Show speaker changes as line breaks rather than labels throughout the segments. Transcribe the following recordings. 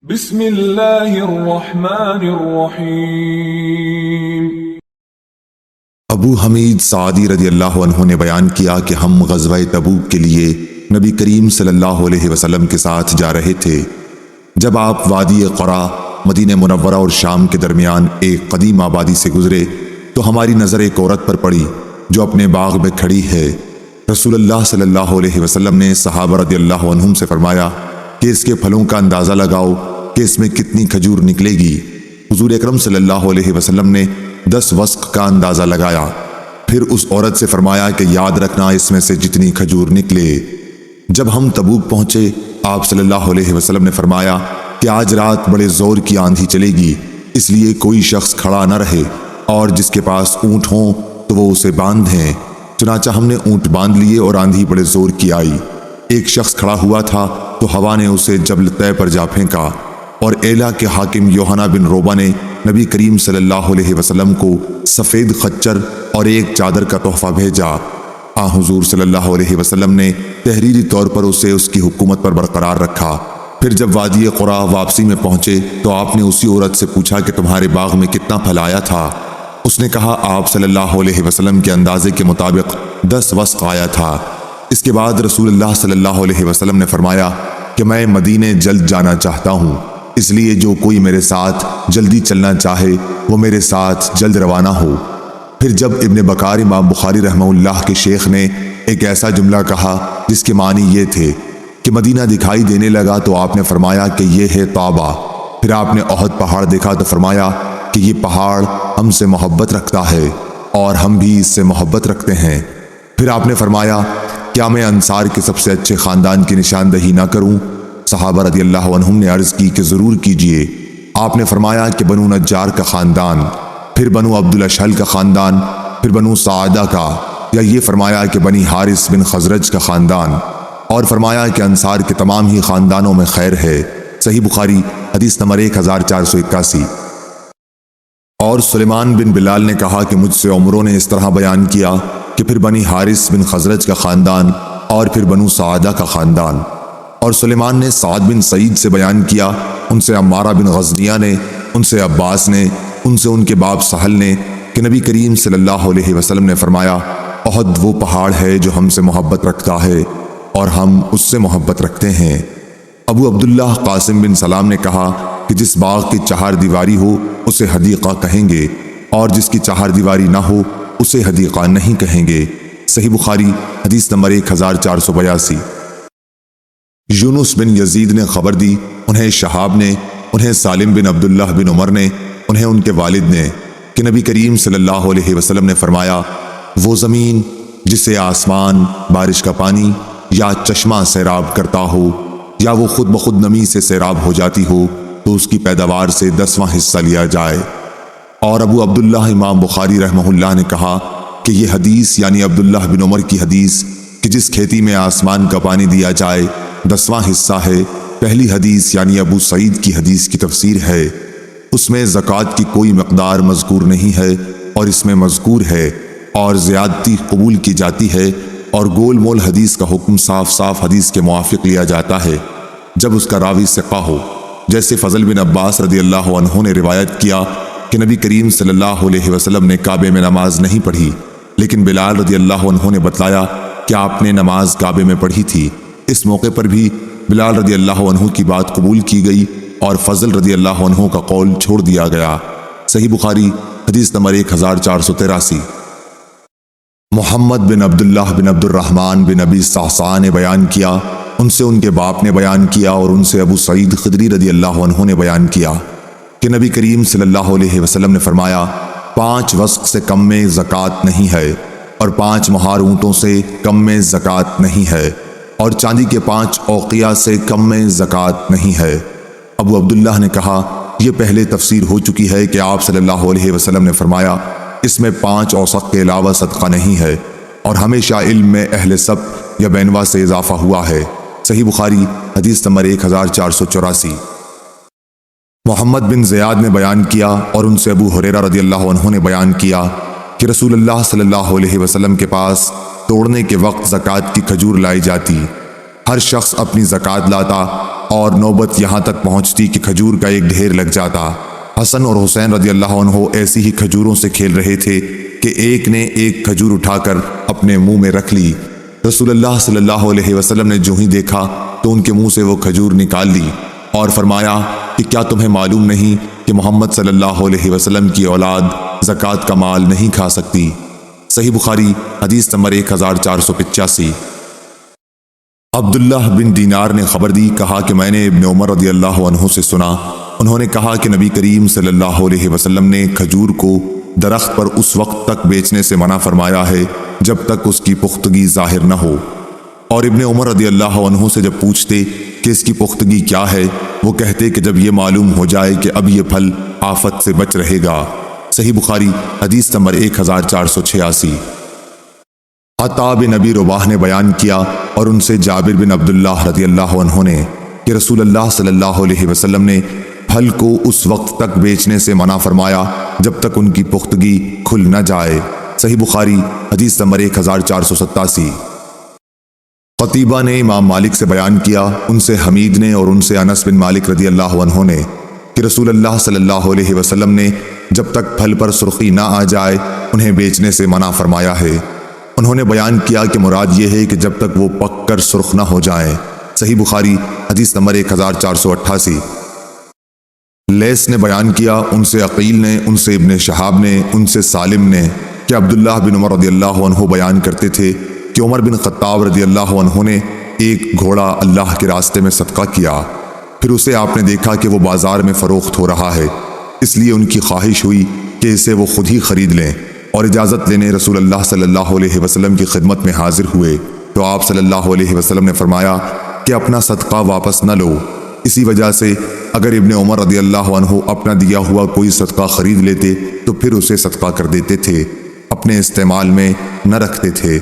بسم اللہ الرحمن الرحیم۔
ابو حمید سعدی رضی اللہ عنہ نے بیان کیا کہ ہم غزوہ تبوک کے لیے نبی کریم صلی اللہ علیہ وسلم کے ساتھ جا رہے تھے۔ جب آپ وادی قرا مدینہ منورہ اور شام کے درمیان ایک قدیم آبادی سے گزرے تو ہماری نظر ایک عورت پر پڑی جو اپنے باغ میں کھڑی ہے۔ رسول اللہ صلی اللہ علیہ وسلم نے صحابہ رضی اللہ عنہم سے فرمایا کہ اس کے پھلوں کا اندازہ لگاؤ کہ اس میں کتنی کھجور نکلے گی۔ حضور اکرم صلی اللہ علیہ وسلم نے 10 وسق کا اندازہ لگایا، پھر اس عورت سے فرمایا کہ یاد رکھنا اس میں سے جتنی کھجور نکلے۔ جب ہم تبوک پہنچے، آپ صلی اللہ علیہ وسلم نے فرمایا کہ آج رات بڑے زور کی آندھی چلے گی، اس لیے کوئی شخص کھڑا نہ رہے، اور جس کے پاس اونٹ ہوں تو وہ اسے باندھیں۔ چنانچہ ہم نے اونٹ باندھ لیے اور آندھی بڑے زور کی آئی۔ ایک شخص کھڑا ہوا تھا تو ہوا نے اسے جبل طے پر جا پھینکا، اور ایلا کے حاکم یوحنا بن روبہ نے نبی کریم صلی اللہ علیہ وسلم کو سفید خچر اور ایک چادر کا تحفہ بھیجا۔ حضور صلی اللہ علیہ وسلم نے تحریری طور پر اسے اس کی حکومت پر برقرار رکھا۔ پھر جب وادی قرا واپسی میں پہنچے تو آپ نے اسی عورت سے پوچھا کہ تمہارے باغ میں کتنا پھل آیا تھا؟ اس نے کہا آپ صلی اللہ علیہ وسلم کے اندازے کے مطابق 10 وسق آیا تھا۔ اس کے بعد رسول اللہ صلی اللہ علیہ وسلم نے فرمایا کہ میں مدینے جلد جانا چاہتا ہوں، اس لیے جو کوئی میرے ساتھ جلدی چلنا چاہے وہ میرے ساتھ جلد روانہ ہو۔ پھر جب ابن بکار امام بخاری رحمہ اللہ کے شیخ نے ایک ایسا جملہ کہا جس کے معنی یہ تھے کہ مدینہ دکھائی دینے لگا تو آپ نے فرمایا کہ یہ ہے طابہ۔ پھر آپ نے احد پہاڑ دیکھا تو فرمایا کہ یہ پہاڑ ہم سے محبت رکھتا ہے اور ہم بھی اس سے محبت رکھتے ہیں۔ پھر آپ نے فرمایا کیا میں انصار کے سب سے اچھے خاندان کی نشاندہی نہ کروں؟ صحابہ رضی اللہ عنہم نے عرض کی کہ ضرور کیجئے۔ آپ نے فرمایا کہ بنو نجار کا خاندان، پھر بنو عبد الاشہل کا خاندان، پھر بنو سعدہ کا، یا یہ فرمایا کہ بنی حارث بن خزرج کا خاندان، اور فرمایا کہ انصار کے تمام ہی خاندانوں میں خیر ہے۔ صحیح بخاری حدیث نمبر 1481۔ اور سلیمان بن بلال نے کہا کہ مجھ سے عمروں نے اس طرح بیان کیا کہ پھر بنی حارث بن خزرج کا خاندان اور پھر بنو سعدہ کا خاندان۔ اور سلیمان نے سعد بن سعید سے بیان کیا، ان سے عمارہ بن غزنیہ نے، ان سے عباس نے، ان سے ان کے باپ سہل نے کہ نبی کریم صلی اللہ علیہ وسلم نے فرمایا احد وہ پہاڑ ہے جو ہم سے محبت رکھتا ہے اور ہم اس سے محبت رکھتے ہیں۔ ابو عبداللہ قاسم بن سلام نے کہا کہ جس باغ کی چہار دیواری ہو اسے حدیقہ کہیں گے، اور جس کی چہار دیواری نہ ہو اسے حدیقہ نہیں کہیں گے۔ صحیح بخاری حدیث نمبر 1482۔ یونس بن یزید نے خبر دی، انہیں شہاب نے، انہیں سالم بن عبداللہ بن عمر نے، انہیں ان کے والد نے کہ نبی کریم صلی اللہ علیہ وسلم نے فرمایا وہ زمین جسے آسمان بارش کا پانی یا چشمہ سیراب کرتا ہو یا وہ خود بخود نمی سے سیراب ہو جاتی ہو تو اس کی پیداوار سے 10واں حصہ لیا جائے۔ اور ابو عبداللہ امام بخاری رحمہ اللہ نے کہا کہ یہ حدیث یعنی عبداللہ بن عمر کی حدیث کہ جس کھیتی میں آسمان کا پانی دیا جائے 10واں حصہ ہے، پہلی حدیث یعنی ابو سعید کی حدیث کی تفسیر ہے۔ اس میں زکوٰۃ کی کوئی مقدار مذکور نہیں ہے اور اس میں مذکور ہے، اور زیادتی قبول کی جاتی ہے، اور گول مول حدیث کا حکم صاف صاف حدیث کے موافق لیا جاتا ہے جب اس کا راوی ثقہ ہو۔ جیسے فضل بن عباس رضی اللہ عنہ نے روایت کیا کہ نبی کریم صلی اللہ علیہ وسلم نے کعبے میں نماز نہیں پڑھی، لیکن بلال رضی اللہ عنہ نے بتلایا کہ آپ نے نماز کعبے میں پڑھی تھی۔ اس موقع پر بھی بلال رضی اللہ عنہ کی بات قبول کی گئی اور فضل رضی اللہ عنہ کا قول چھوڑ دیا گیا۔ صحیح بخاری حدیث نمبر 1483۔ محمد بن عبداللہ بن عبد الرحمن بن ابی صحصح نے بیان کیا، ان سے ان کے باپ نے بیان کیا، اور ان سے ابو سعید خدری رضی اللہ عنہ نے بیان کیا کہ نبی کریم صلی اللہ علیہ وسلم نے فرمایا 5 وسق سے کم میں زکوٰۃ نہیں ہے، اور 5 مہار اونٹوں سے کم میں زکوٰۃ نہیں ہے، اور چاندی کے 5 اوقیہ سے کم میں زکوٰۃ نہیں ہے۔ ابو عبداللہ نے کہا یہ پہلے تفسیر ہو چکی ہے کہ آپ صلی اللہ علیہ وسلم نے فرمایا اس میں 5 اوسق کے علاوہ صدقہ نہیں ہے، اور ہمیشہ علم میں اہل سبت یا بینوا سے اضافہ ہوا ہے۔ صحیح بخاری حدیث نمبر 1484۔ محمد بن زیاد نے بیان کیا اور ان سے ابو ہریرہ رضی اللہ عنہ نے بیان کیا کہ رسول اللہ صلی اللہ علیہ وسلم کے پاس توڑنے کے وقت زکوٰۃ کی کھجور لائی جاتی، ہر شخص اپنی زکوٰۃ لاتا اور نوبت یہاں تک پہنچتی کہ کھجور کا ایک ڈھیر لگ جاتا۔ حسن اور حسین رضی اللہ عنہ ایسی ہی کھجوروں سے کھیل رہے تھے کہ ایک نے ایک کھجور اٹھا کر اپنے منہ میں رکھ لی۔ رسول اللہ صلی اللہ علیہ وسلم نے جو ہی دیکھا تو ان کے منہ سے وہ کھجور نکال لی اور فرمایا کہ کیا تمہیں معلوم نہیں کہ محمد صلی اللہ علیہ وسلم کی اولاد زکوٰۃ کا مال نہیں کھا سکتی؟ صحیح بخاری حدیث نمبر 1485۔ عبداللہ بن دینار نے خبر دی، کہا کہ میں نے ابن عمر رضی اللہ عنہ سے سنا، انہوں نے کہا کہ نبی کریم صلی اللہ علیہ وسلم نے کھجور کو درخت پر اس وقت تک بیچنے سے منع فرمایا ہے جب تک اس کی پختگی ظاہر نہ ہو، اور ابن عمر رضی اللہ عنہ سے جب پوچھتے کہ اس کی پختگی کیا ہے، وہ کہتے کہ جب یہ معلوم ہو جائے کہ اب یہ پھل آفت سے بچ رہے گا۔ صحیح بخاری حدیث نمبر 1486۔ عطا بن ابی رباح نے بیان کیا اور ان سے جابر بن عبداللہ رضی اللہ عنہ نے کہ رسول اللہ صلی اللہ علیہ وسلم نے پھل کو اس وقت تک بیچنے سے منع فرمایا جب تک ان کی پختگی کھل نہ جائے۔ صحیح بخاری حدیث نمبر 1487۔ قتیبہ نے امام مالک سے بیان کیا، ان سے حمید نے اور ان سے انس بن مالک رضی اللہ عنہ نے کہ رسول اللہ صلی اللہ علیہ وسلم نے جب تک پھل پر سرخی نہ آ جائے انہیں بیچنے سے منع فرمایا ہے۔ انہوں نے بیان کیا کہ مراد یہ ہے کہ جب تک وہ پک کر سرخ نہ ہو جائیں۔ صحیح بخاری حدیث نمبر 1488۔ لیث نے بیان کیا، ان سے عقیل نے، ان سے ابن شہاب نے، ان سے سالم نے کہ عبداللہ بن عمر رضی اللہ عنہ بیان کرتے تھے کہ عمر بن خطاب رضی اللہ عنہ نے ایک گھوڑا اللہ کے راستے میں صدقہ کیا، پھر اسے آپ نے دیکھا کہ وہ بازار میں فروخت ہو رہا ہے، اس لیے ان کی خواہش ہوئی کہ اسے وہ خود ہی خرید لیں، اور اجازت لینے رسول اللہ صلی اللہ علیہ وسلم کی خدمت میں حاضر ہوئے تو آپ صلی اللہ علیہ وسلم نے فرمایا کہ اپنا صدقہ واپس نہ لو۔ اسی وجہ سے اگر ابن عمر رضی اللہ عنہ اپنا دیا ہوا کوئی صدقہ خرید لیتے تو پھر اسے صدقہ کر دیتے تھے، اپنے استعمال میں نہ رکھتے تھے۔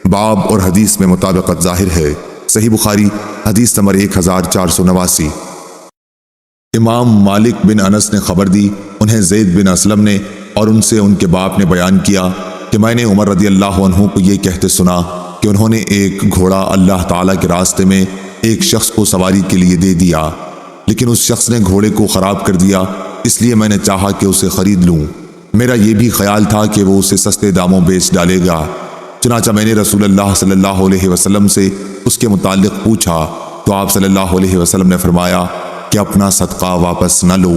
باب اور حدیث میں مطابقت ظاہر ہے۔ صحیح بخاری حدیث نمبر 1489۔ امام مالک بن انس نے خبر دی، انہیں زید بن اسلم نے اور ان سے ان کے باپ نے بیان کیا کہ میں نے عمر رضی اللہ عنہ کو یہ کہتے سنا کہ انہوں نے ایک گھوڑا اللہ تعالیٰ کے راستے میں ایک شخص کو سواری کے لیے دے دیا، لیکن اس شخص نے گھوڑے کو خراب کر دیا، اس لیے میں نے چاہا کہ اسے خرید لوں۔ میرا یہ بھی خیال تھا کہ وہ اسے سستے داموں بیچ ڈالے گا، چنانچہ میں نے رسول اللہ صلی اللہ علیہ وسلم سے اس کے متعلق پوچھا تو آپ صلی اللہ علیہ وسلم نے فرمایا کہ اپنا صدقہ واپس نہ لو،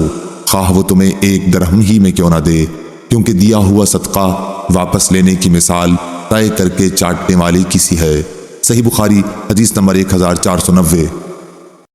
خواہ وہ تمہیں 1 درہم ہی میں کیوں نہ دے، کیونکہ دیا ہوا صدقہ واپس لینے کی مثال طے کر کے چاٹنے والے کی سی ہے۔ صحیح بخاری حدیث نمبر 1490۔